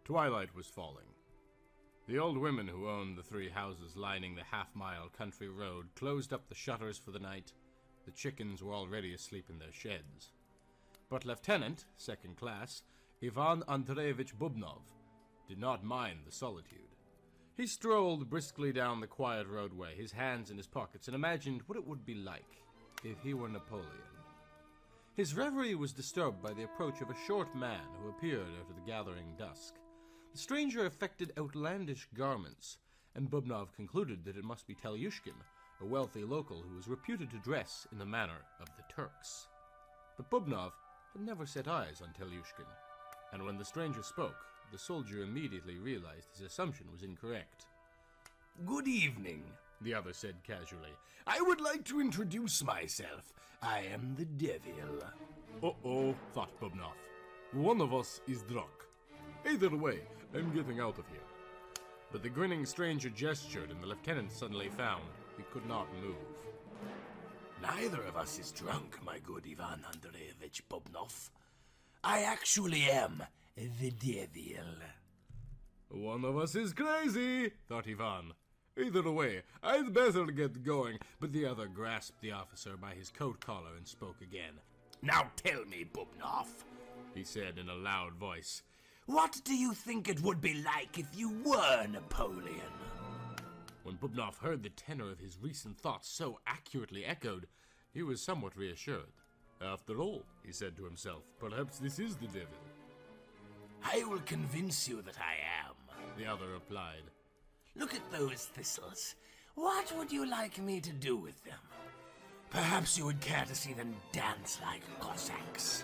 Twilight was falling. The old women who owned the 3 houses lining the half-mile country road closed up the shutters for the night. The chickens were already asleep in their sheds. But Lieutenant, second class, Ivan Andreevich Bubnoff, did not mind the solitude. He strolled briskly down the quiet roadway, his hands in his pockets, and imagined what it would be like if he were Napoleon. His reverie was disturbed by the approach of a short man who appeared out of the gathering dusk. The stranger affected outlandish garments, and Bubnoff concluded that it must be Telyushkin, a wealthy local who was reputed to dress in the manner of the Turks. But Bubnoff had never set eyes on Telyushkin, and when the stranger spoke, the soldier immediately realized his assumption was incorrect. "Good evening," the other said casually. "I would like to introduce myself. I am the devil." Uh-oh, thought Bubnoff. One of us is drunk. Either way, I'm getting out of here. But the grinning stranger gestured, and the lieutenant suddenly found he could not move. "Neither of us is drunk, my good Ivan Andreevich Bubnoff. I actually am the devil." One of us is crazy, thought Ivan. Either way, I'd better get going, but the other grasped the officer by his coat collar and spoke again. "Now tell me, Bubnoff," he said in a loud voice, "what do you think it would be like if you were Napoleon?" When Bubnoff heard the tenor of his recent thoughts so accurately echoed, he was somewhat reassured. After all, he said to himself, perhaps this is the devil. "I will convince you that I am," the other replied. "Look at those thistles. What would you like me to do with them? Perhaps you would care to see them dance like Cossacks."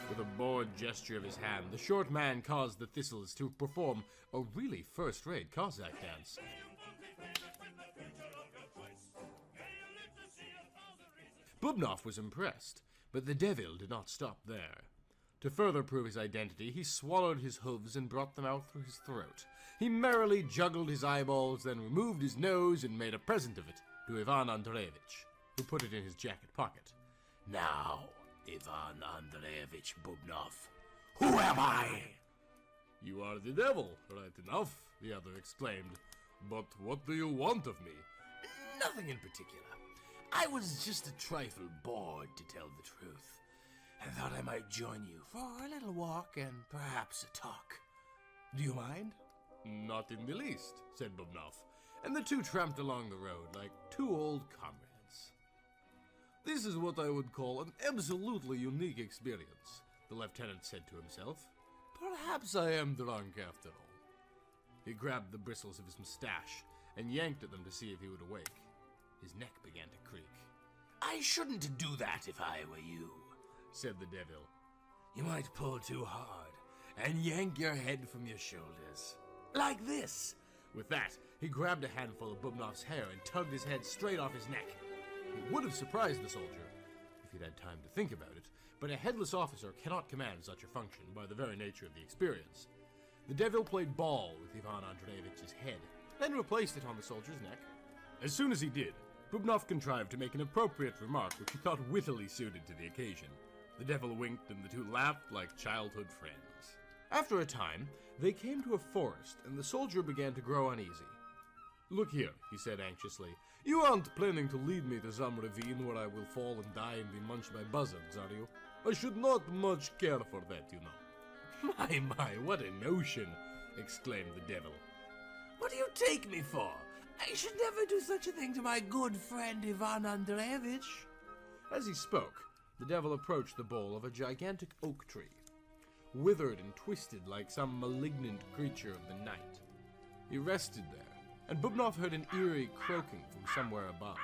With a bored gesture of his hand, the short man caused the thistles to perform a really first-rate Cossack dance. Bubnoff was impressed, but the devil did not stop there. To further prove his identity, he swallowed his hooves and brought them out through his throat. He merrily juggled his eyeballs, then removed his nose and made a present of it to Ivan Andreevich, who put it in his jacket pocket. "Now, Ivan Andreevich Bubnoff, who am I?" "You are the devil, right enough," the other exclaimed. "But what do you want of me?" "Nothing in particular. I was just a trifle bored, to tell the truth, and thought I might join you for a little walk and perhaps a talk. Do you mind?" "Not in the least," said Bubnoff, and the two tramped along the road like two old comrades. "This is what I would call an absolutely unique experience," the lieutenant said to himself. "Perhaps I am drunk after all." He grabbed the bristles of his mustache and yanked at them to see if he would awake. His neck began to creak. "I shouldn't do that if I were you," said the devil. "You might pull too hard and yank your head from your shoulders. Like this." With that, he grabbed a handful of Bubnoff's hair and tugged his head straight off his neck. It would have surprised the soldier, if he'd had time to think about it, but a headless officer cannot command such a function by the very nature of the experience. The devil played ball with Ivan Andreevich's head, then replaced it on the soldier's neck. As soon as he did, Bubnoff contrived to make an appropriate remark which he thought wittily suited to the occasion. The devil winked, and the two laughed like childhood friends. After a time, they came to a forest, and the soldier began to grow uneasy. "Look here," he said anxiously. "You aren't planning to lead me to some ravine where I will fall and die and be munched by buzzards, are you? I should not much care for that, you know." My, what a notion!" exclaimed the devil. "What do you take me for? I should never do such a thing to my good friend Ivan Andreevich." As he spoke, the devil approached the bole of a gigantic oak tree, withered and twisted like some malignant creature of the night. He rested there, and Bubnoff heard an eerie croaking from somewhere above.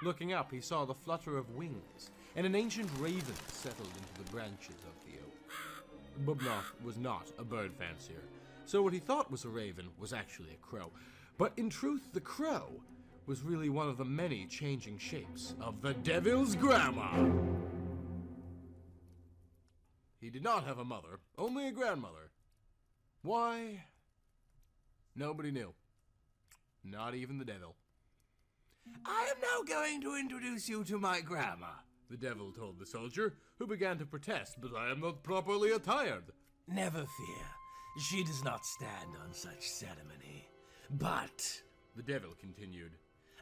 Looking up, he saw the flutter of wings, and an ancient raven settled into the branches of the oak. Bubnoff was not a bird fancier, so what he thought was a raven was actually a crow. But in truth, the crow was really one of the many changing shapes of the devil's grandma. He did not have a mother, only a grandmother. Why? Nobody knew. Not even the devil. "I am now going to introduce you to my grandma," the devil told the soldier, who began to protest, "but I am not properly attired." "Never fear. She does not stand on such ceremony. But, the devil continued,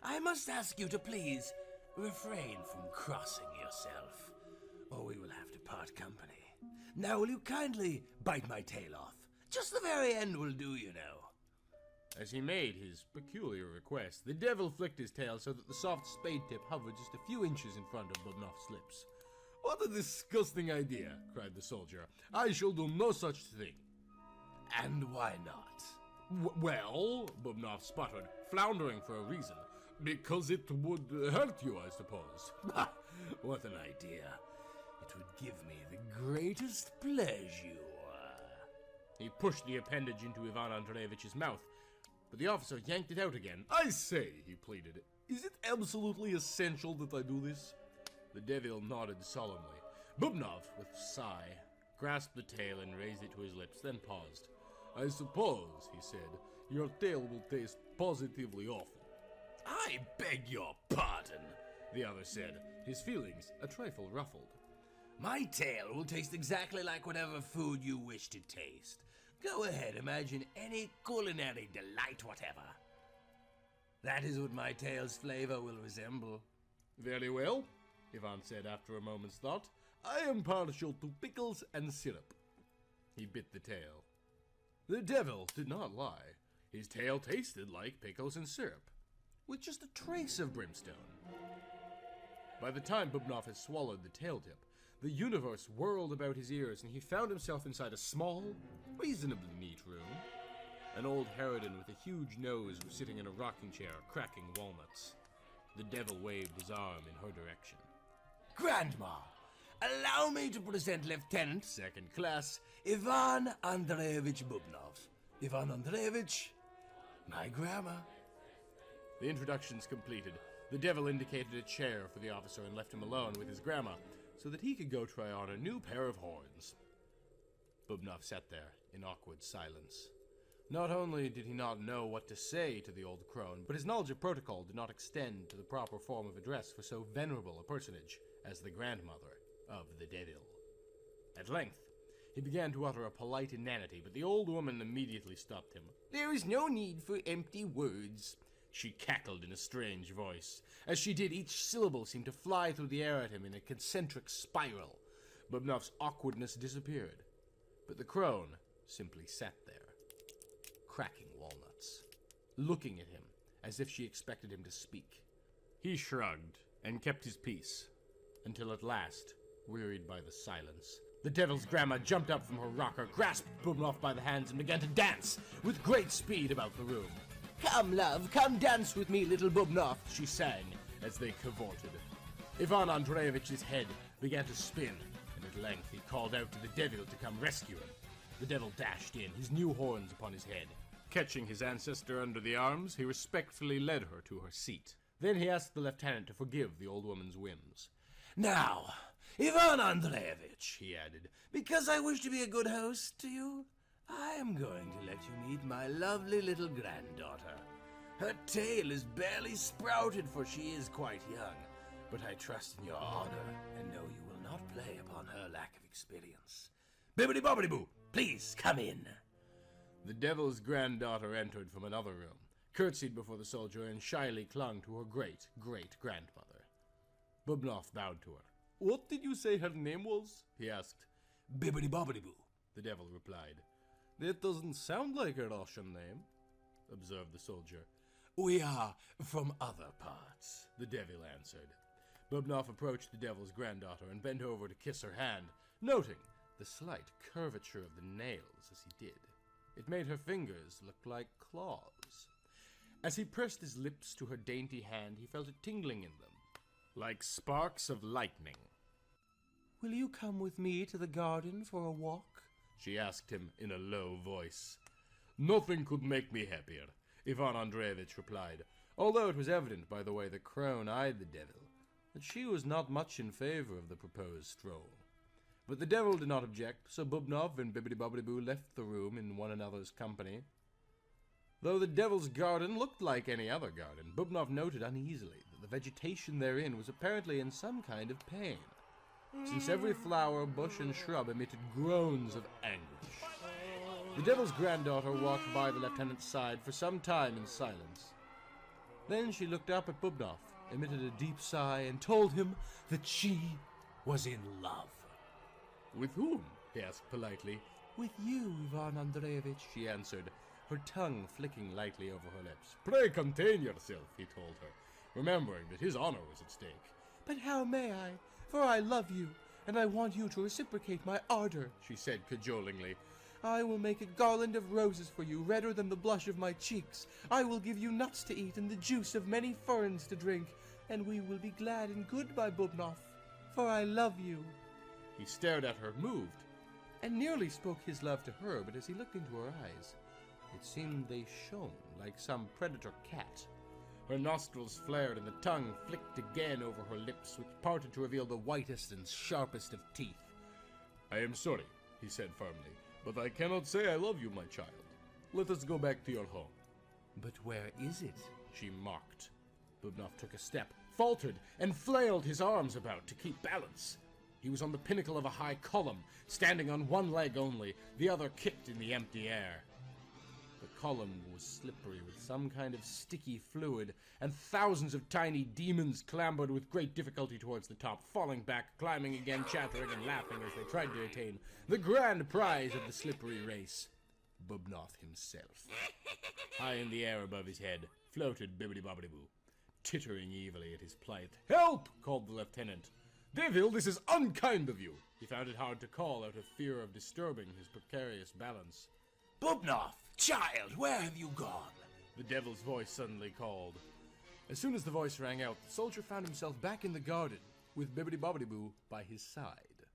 I must ask you to please refrain from crossing yourself, or we will have to part company. Now will you kindly bite my tail off? Just the very end will do, you know. As he made his peculiar request, the devil flicked his tail so that the soft spade tip hovered just a few inches in front of Bubnoff's lips. What a disgusting idea, cried the soldier. I shall do no such thing. And why not? Well, Bubnoff sputtered, floundering for a reason. Because it would hurt you, I suppose. What an idea. It would give me the greatest pleasure. He pushed the appendage into Ivan Andreevich's mouth, but the officer yanked it out again. I say, he pleaded, is it absolutely essential that I do this? The devil nodded solemnly. Bubnov, with a sigh, grasped the tail and raised it to his lips, then paused. I suppose, he said, your tail will taste positively awful. I beg your pardon, the other said, his feelings a trifle ruffled. My tail will taste exactly like whatever food you wish to taste. Go ahead, imagine any culinary delight whatever. That is what my tail's flavor will resemble. Very well, Ivan said after a moment's thought. I am partial to pickles and syrup. He bit the tail. The devil did not lie. His tail tasted like pickles and syrup, with just a trace of brimstone. By the time Bubnoff had swallowed the tail tip, the universe whirled about his ears, and he found himself inside a small, reasonably neat room. An old harridan with a huge nose was sitting in a rocking chair, cracking walnuts. The devil waved his arm in her direction. Grandma, allow me to present Lieutenant, second class, Ivan Andreevich Bubnov. Ivan Andreevich, my grandma. The introductions completed, the devil indicated a chair for the officer and left him alone with his grandma, so that he could go try on a new pair of horns. Bubnoff sat there in awkward silence. Not only did he not know what to say to the old crone, but his knowledge of protocol did not extend to the proper form of address for so venerable a personage as the grandmother of the devil. At length, he began to utter a polite inanity, but the old woman immediately stopped him. There is no need for empty words, she cackled in a strange voice. As she did, each syllable seemed to fly through the air at him in a concentric spiral. Bubnoff's awkwardness disappeared, but the crone simply sat there, cracking walnuts, looking at him as if she expected him to speak. He shrugged and kept his peace, until at last, wearied by the silence, the devil's grandma jumped up from her rocker, grasped Bubnoff by the hands, and began to dance with great speed about the room. Come, love, come dance with me, little Bubnoff, she sang as they cavorted. Ivan Andreevich's head began to spin, and at length he called out to the devil to come rescue him. The devil dashed in, his new horns upon his head. Catching his ancestor under the arms, he respectfully led her to her seat. Then he asked the lieutenant to forgive the old woman's whims. Now, Ivan Andreevich, he added, because I wish to be a good host to you, I am going to let you meet my lovely little granddaughter. Her tail is barely sprouted, for she is quite young, but I trust in your honor and know you will not play upon her lack of experience. Bibbidi-bobbidi-boo, please come in. The devil's granddaughter entered from another room, curtsied before the soldier, and shyly clung to her great-great-grandmother. Bubnoff bowed to her. What did you say her name was? He asked. Bibbidi-bobbidi-boo, the devil replied. That doesn't sound like a Russian name, observed the soldier. We are from other parts, the devil answered. Bubnoff approached the devil's granddaughter and bent over to kiss her hand, noting the slight curvature of the nails as he did. It made her fingers look like claws. As he pressed his lips to her dainty hand, he felt a tingling in them, like sparks of lightning. Will you come with me to the garden for a walk? She asked him in a low voice. Nothing could make me happier, Ivan Andreevich replied, although it was evident by the way the crone eyed the devil that she was not much in favor of the proposed stroll. But the devil did not object, so Bubnoff and Bibbidi-Bobbidi-Boo left the room in one another's company. Though the devil's garden looked like any other garden, Bubnoff noted uneasily that the vegetation therein was apparently in some kind of pain, since every flower, bush, and shrub emitted groans of anguish. The devil's granddaughter walked by the lieutenant's side for some time in silence. Then she looked up at Bubnoff, emitted a deep sigh, and told him that she was in love. "With whom?" he asked politely. "With you, Ivan Andreevich," she answered, her tongue flicking lightly over her lips. "Pray contain yourself," he told her, remembering that his honor was at stake. "But how may I? For I love you, and I want you to reciprocate my ardor," she said cajolingly. "I will make a garland of roses for you, redder than the blush of my cheeks. I will give you nuts to eat and the juice of many ferns to drink, and we will be glad and good, my Bubnoff, for I love you." He stared at her, moved, and nearly spoke his love to her, but as he looked into her eyes, it seemed they shone like some predator cat. Her nostrils flared and the tongue flicked again over her lips, which parted to reveal the whitest and sharpest of teeth. "I am sorry," he said firmly, "but I cannot say I love you, my child. Let us go back to your home." "But where is it?" she mocked. Bubnoff took a step, faltered, and flailed his arms about to keep balance. He was on the pinnacle of a high column, standing on one leg only, the other kicked in the empty air. The column was slippery with some kind of sticky fluid, and thousands of tiny demons clambered with great difficulty towards the top, falling back, climbing again, chattering and laughing as they tried to attain the grand prize of the slippery race, Bubnoff himself. High in the air above his head floated Bibbidi-Bobbidi-Boo, tittering evilly at his plight. "Help!" called the lieutenant. "Devil, this is unkind of you!" He found it hard to call out of fear of disturbing his precarious balance. Bubnoff, child, where have you gone? The devil's voice suddenly called. As soon as the voice rang out, the soldier found himself back in the garden, with Bibbidi-Bobbidi-Boo by his side.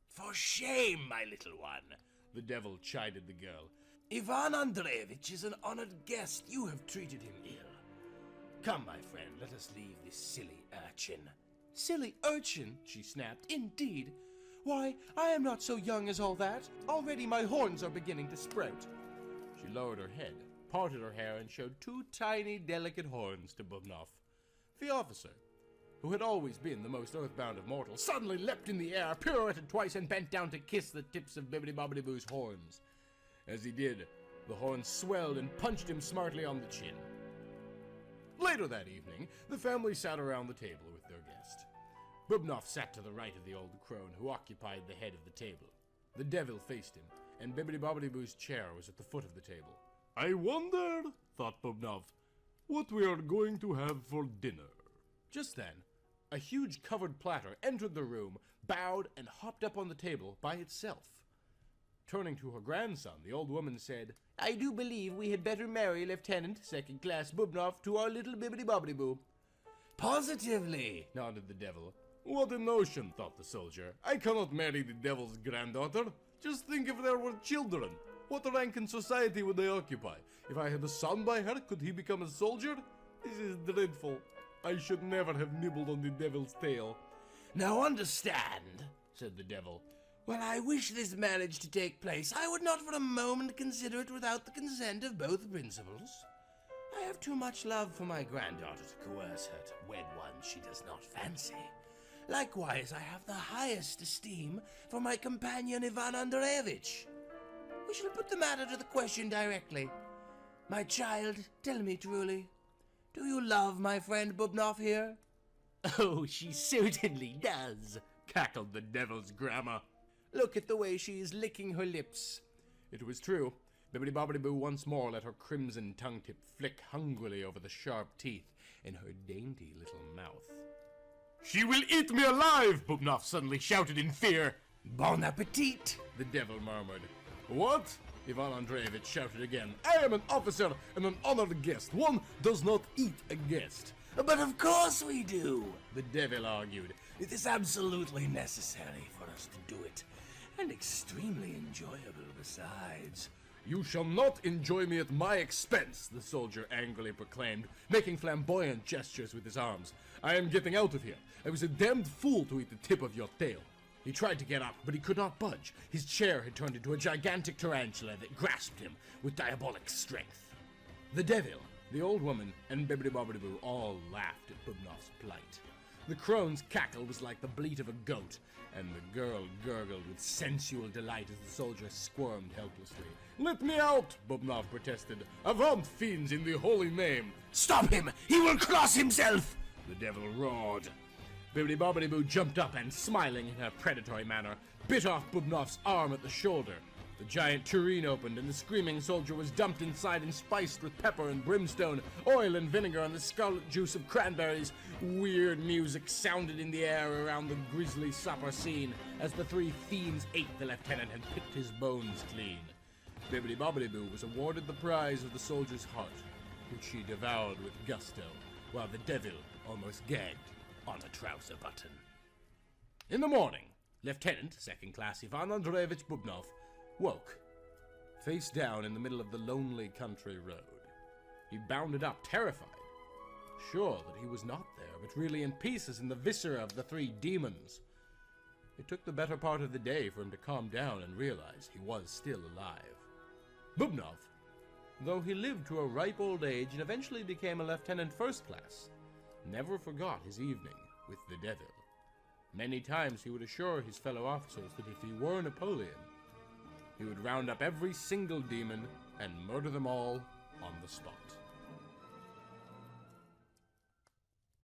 "For shame, my little one," the devil chided the girl. "Ivan Andreevich is an honored guest. You have treated him ill. Come, my friend, let us leave this silly urchin." "Silly urchin," she snapped. "Indeed! Why, I am not so young as all that. Already my horns are beginning to sprout." She lowered her head, parted her hair, and showed two tiny, delicate horns to Bubnoff. The officer, who had always been the most earthbound of mortals, suddenly leapt in the air, pirouetted twice, and bent down to kiss the tips of Bibbidi-Bobbidi-Boo's horns. As he did, the horns swelled and punched him smartly on the chin. Later that evening, the family sat around the table with their guest. Bubnoff sat to the right of the old crone, who occupied the head of the table. The devil faced him, and Bibbidi-Bobbidi-Boo's chair was at the foot of the table. "I wonder," thought Bubnoff, "what we are going to have for dinner." Just then, a huge covered platter entered the room, bowed, and hopped up on the table by itself. Turning to her grandson, the old woman said, "I do believe we had better marry Lieutenant Second-Class Bubnoff to our little Bibbidi-Bobbidi-Boo." "Positively," nodded the devil. "What a notion," thought the soldier. "I cannot marry the devil's granddaughter. Just think if there were children. What rank in society would they occupy? If I had a son by her, could he become a soldier? This is dreadful. I should never have nibbled on the devil's tail." "Now understand," said the devil. "When I wish this marriage to take place, I would not for a moment consider it without the consent of both principals. I have too much love for my granddaughter to coerce her to wed one she does not fancy. Likewise, I have the highest esteem for my companion Ivan Andreevich. We shall put the matter to the question directly. My child, tell me truly, do you love my friend Bubnoff here?" "Oh, she certainly does," cackled the devil's grandma. "Look at the way she is licking her lips." It was true. Bibbidi-Bobbidi-Boo once more let her crimson tongue-tip flick hungrily over the sharp teeth in her dainty little mouth. "She will eat me alive!" Bubnoff suddenly shouted in fear. "Bon appetit!" the devil murmured. "What?" Ivan Andreevich shouted again. "I am an officer and an honored guest. One does not eat a guest." "But of course we do," the devil argued. "It is absolutely necessary for us to do it, and extremely enjoyable besides." "You shall not enjoy me at my expense," the soldier angrily proclaimed, making flamboyant gestures with his arms. "I am getting out of here. I was a damned fool to eat the tip of your tail." He tried to get up, but he could not budge. His chair had turned into a gigantic tarantula that grasped him with diabolic strength. The devil, the old woman, and Bibbidi-Bobbidi-Boo all laughed at Bubnoff's plight. The crone's cackle was like the bleat of a goat, and the girl gurgled with sensual delight as the soldier squirmed helplessly. "Let me out!" Bubnoff protested. "Avaunt, fiends, in the holy name!" Stop him! He will cross himself! The devil roared. Bibbidi-bobbidi-boo jumped up and, smiling in her predatory manner, bit off Bubnoff's arm at the shoulder. The giant tureen opened, and the screaming soldier was dumped inside and spiced with pepper and brimstone, oil and vinegar, and the scarlet juice of cranberries. Weird music sounded in the air around the grisly supper scene as the three fiends ate the lieutenant and picked his bones clean. Bibbidi-bobbidi-boo was awarded the prize of the soldier's heart, which she devoured with gusto, while the devil almost gagged on a trouser button. In the morning, Lieutenant, second-class Ivan Andreevich Bubnoff, woke, face down in the middle of the lonely country road. He bounded up, terrified, sure that he was not there, but really in pieces in the viscera of the three demons. It took the better part of the day for him to calm down and realize he was still alive. Bubnoff, though he lived to a ripe old age and eventually became a lieutenant first class, never forgot his evening with the devil. Many times he would assure his fellow officers that if he were Napoleon, he would round up every single demon and murder them all on the spot.